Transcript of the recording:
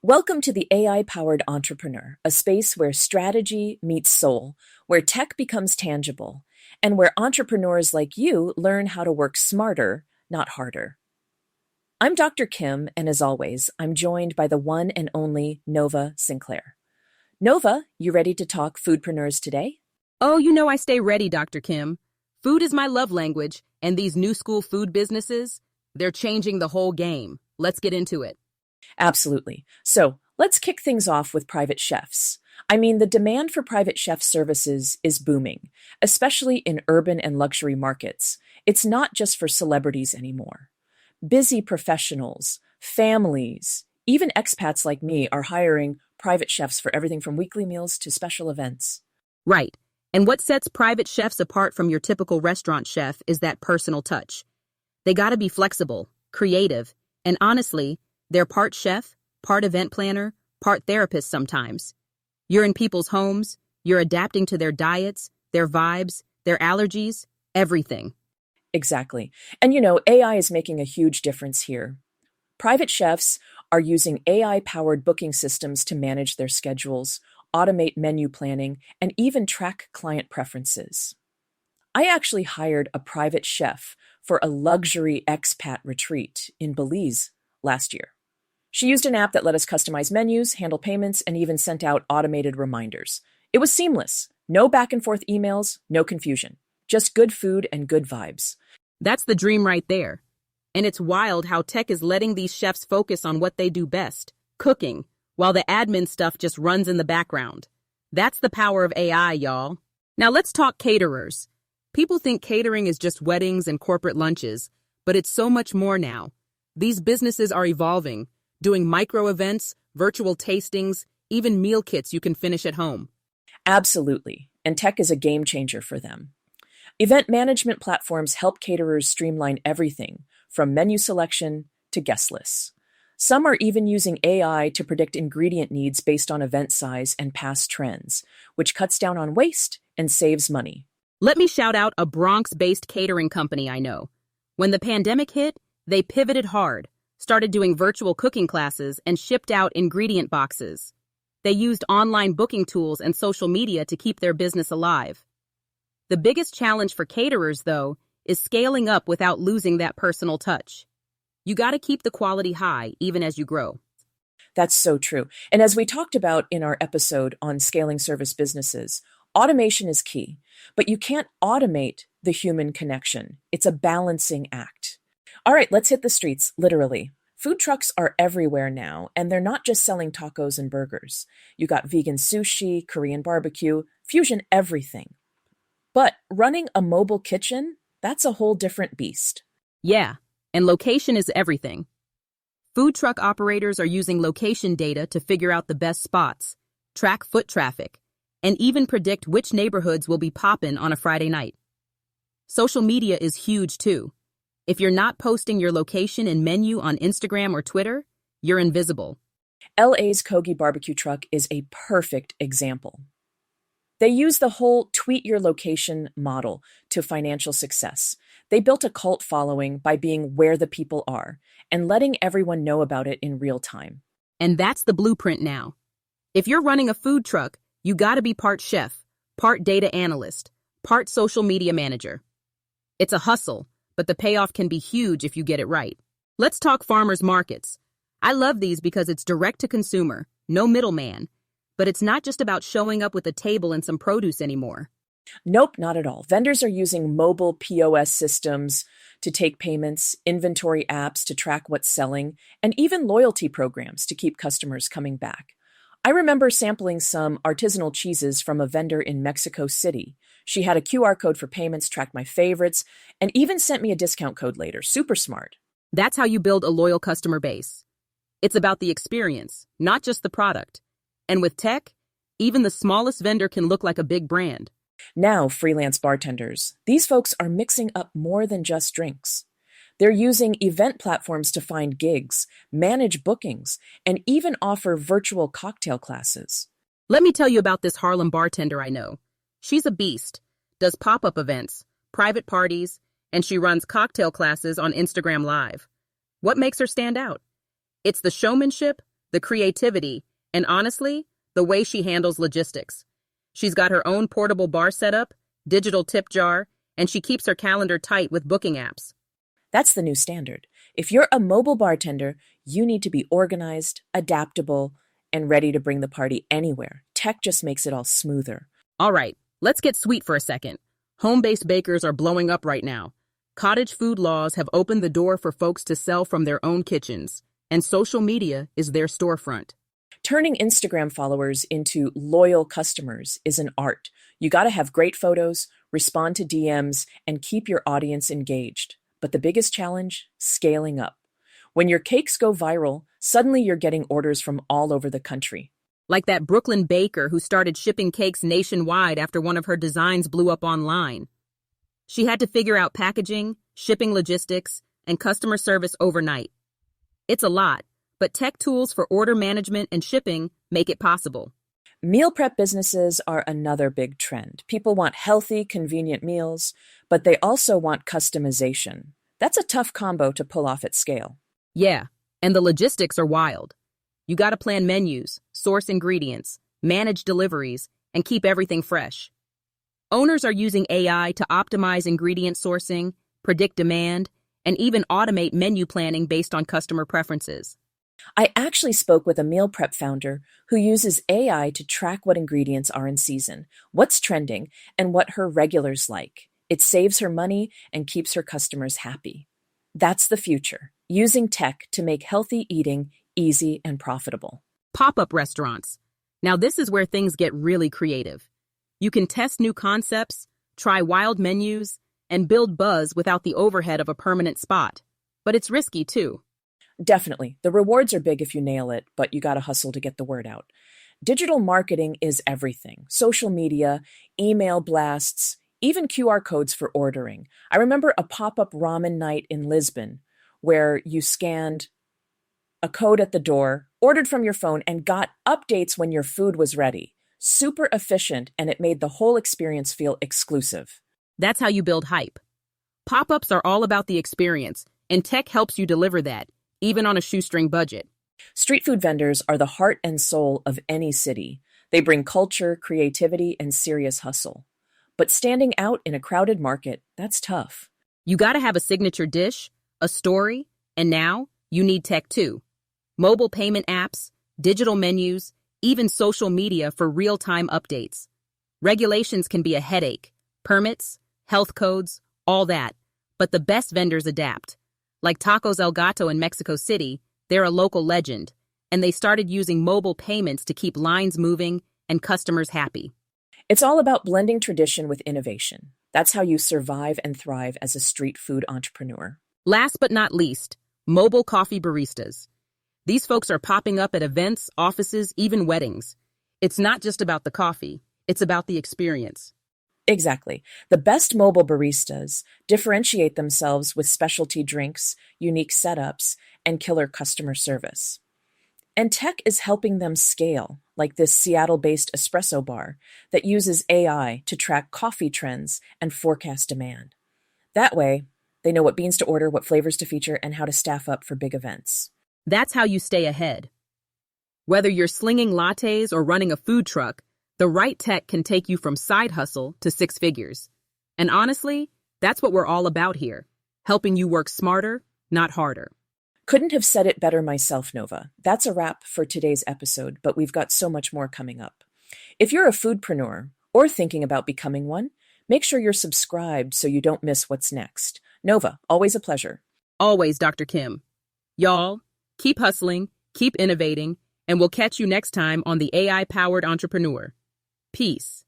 Welcome to the AI-powered entrepreneur, a space where strategy meets soul, where tech becomes tangible, and where entrepreneurs like you learn how to work smarter, not harder. I'm Dr. Kim, and as always, I'm joined by the one and only Nova Sinclair. Nova, you ready to talk foodpreneurs today? Oh, you know I stay ready, Dr. Kim. Food is my love language, and these new school food businesses, they're changing the whole game. Let's get into it. Absolutely. So let's kick things off with private chefs. The demand for private chef services is booming, especially in urban and luxury markets. It's not just for celebrities anymore. Busy professionals, families, even expats like me are hiring private chefs for everything from weekly meals to special events. Right. And what sets private chefs apart from your typical restaurant chef is that personal touch. They gotta be flexible, creative, and honestly, they're part chef, part event planner, part therapist sometimes. You're in people's homes, you're adapting to their diets, their vibes, their allergies, everything. Exactly. And AI is making a huge difference here. Private chefs are using AI-powered booking systems to manage their schedules, automate menu planning, and even track client preferences. I actually hired a private chef for a luxury expat retreat in Belize last year. She used an app that let us customize menus, handle payments, and even sent out automated reminders. It was seamless. No back and forth emails, no confusion. Just good food and good vibes. That's the dream right there. And it's wild how tech is letting these chefs focus on what they do best, cooking, while the admin stuff just runs in the background. That's the power of AI, y'all. Now let's talk caterers. People think catering is just weddings and corporate lunches, but it's so much more now. These businesses are evolving, doing micro events, virtual tastings, even meal kits you can finish at home. Absolutely, and tech is a game changer for them. Event management platforms help caterers streamline everything, from menu selection to guest lists. Some are even using AI to predict ingredient needs based on event size and past trends, which cuts down on waste and saves money. Let me shout out a Bronx-based catering company I know. When the pandemic hit, they pivoted hard, started doing virtual cooking classes, and shipped out ingredient boxes. They used online booking tools and social media to keep their business alive. The biggest challenge for caterers, though, is scaling up without losing that personal touch. You gotta keep the quality high, even as you grow. That's so true. And as we talked about in our episode on scaling service businesses, automation is key, but you can't automate the human connection. It's a balancing act. All right, let's hit the streets, literally. Food trucks are everywhere now, and they're not just selling tacos and burgers. You got vegan sushi, Korean barbecue, fusion everything. But running a mobile kitchen, that's a whole different beast. Yeah, and location is everything. Food truck operators are using location data to figure out the best spots, track foot traffic, and even predict which neighborhoods will be poppin' on a Friday night. Social media is huge too. If you're not posting your location and menu on Instagram or Twitter, you're invisible. LA's Kogi barbecue truck is a perfect example. They use the whole tweet your location model to financial success. They built a cult following by being where the people are and letting everyone know about it in real time. And that's the blueprint now. If you're running a food truck, you gotta be part chef, part data analyst, part social media manager. It's a hustle, but the payoff can be huge if you get it right. Let's talk farmers markets. I love these because it's direct to consumer, no middleman. But it's not just about showing up with a table and some produce anymore. Nope, not at all. Vendors are using mobile POS systems to take payments, inventory apps to track what's selling, and even loyalty programs to keep customers coming back. I remember sampling some artisanal cheeses from a vendor in Mexico City. She had a QR code for payments, tracked my favorites, and even sent me a discount code later. Super smart. That's how you build a loyal customer base. It's about the experience, not just the product. And with tech, even the smallest vendor can look like a big brand. Now, freelance bartenders. These folks are mixing up more than just drinks. They're using event platforms to find gigs, manage bookings, and even offer virtual cocktail classes. Let me tell you about this Harlem bartender I know. She's a beast, does pop-up events, private parties, and she runs cocktail classes on Instagram Live. What makes her stand out? It's the showmanship, the creativity, and honestly, the way she handles logistics. She's got her own portable bar setup, digital tip jar, and she keeps her calendar tight with booking apps. That's the new standard. If you're a mobile bartender, you need to be organized, adaptable, and ready to bring the party anywhere. Tech just makes it all smoother. All right, let's get sweet for a second. Home-based bakers are blowing up right now. Cottage food laws have opened the door for folks to sell from their own kitchens, and social media is their storefront. Turning Instagram followers into loyal customers is an art. You got to have great photos, respond to DMs, and keep your audience engaged. But the biggest challenge? Scaling up. When your cakes go viral, suddenly you're getting orders from all over the country. Like that Brooklyn baker who started shipping cakes nationwide after one of her designs blew up online. She had to figure out packaging, shipping logistics, and customer service overnight. It's a lot, but tech tools for order management and shipping make it possible. Meal prep businesses are another big trend. People want healthy, convenient meals, but they also want customization. That's a tough combo to pull off at scale. Yeah, and the logistics are wild. You gotta plan menus, source ingredients, manage deliveries, and keep everything fresh. Owners are using AI to optimize ingredient sourcing, predict demand, and even automate menu planning based on customer preferences. I actually spoke with a meal prep founder who uses AI to track what ingredients are in season, what's trending, and what her regulars like. It saves her money and keeps her customers happy. That's the future, using tech to make healthy eating easy and profitable. Pop-up restaurants. Now this is where things get really creative. You can test new concepts, try wild menus, and build buzz without the overhead of a permanent spot. But it's risky too. Definitely. The rewards are big if you nail it, but you got to hustle to get the word out. Digital marketing is everything. Social media, email blasts, even QR codes for ordering. I remember a pop-up ramen night in Lisbon where you scanned a code at the door, ordered from your phone, and got updates when your food was ready. Super efficient, and it made the whole experience feel exclusive. That's how you build hype. Pop-ups are all about the experience, and tech helps you deliver that, even on a shoestring budget. Street food vendors are the heart and soul of any city. They bring culture, creativity, and serious hustle. But standing out in a crowded market, that's tough. You gotta have a signature dish, a story, and now you need tech too. Mobile payment apps, digital menus, even social media for real-time updates. Regulations can be a headache. Permits, health codes, all that. But the best vendors adapt. Like Tacos El Gato in Mexico City, they're a local legend, and they started using mobile payments to keep lines moving and customers happy. It's all about blending tradition with innovation. That's how you survive and thrive as a street food entrepreneur. Last but not least, mobile coffee baristas. These folks are popping up at events, offices, even weddings. It's not just about the coffee, it's about the experience. Exactly. The best mobile baristas differentiate themselves with specialty drinks, unique setups, and killer customer service. And tech is helping them scale, like this Seattle-based espresso bar that uses AI to track coffee trends and forecast demand. That way, they know what beans to order, what flavors to feature, and how to staff up for big events. That's how you stay ahead. Whether you're slinging lattes or running a food truck, the right tech can take you from side hustle to six figures. And honestly, that's what we're all about here, helping you work smarter, not harder. Couldn't have said it better myself, Nova. That's a wrap for today's episode, but we've got so much more coming up. If you're a foodpreneur or thinking about becoming one, make sure you're subscribed so you don't miss what's next. Nova, always a pleasure. Always, Dr. Kim. Y'all, keep hustling, keep innovating, and we'll catch you next time on The AI-Powered Entrepreneur. Peace.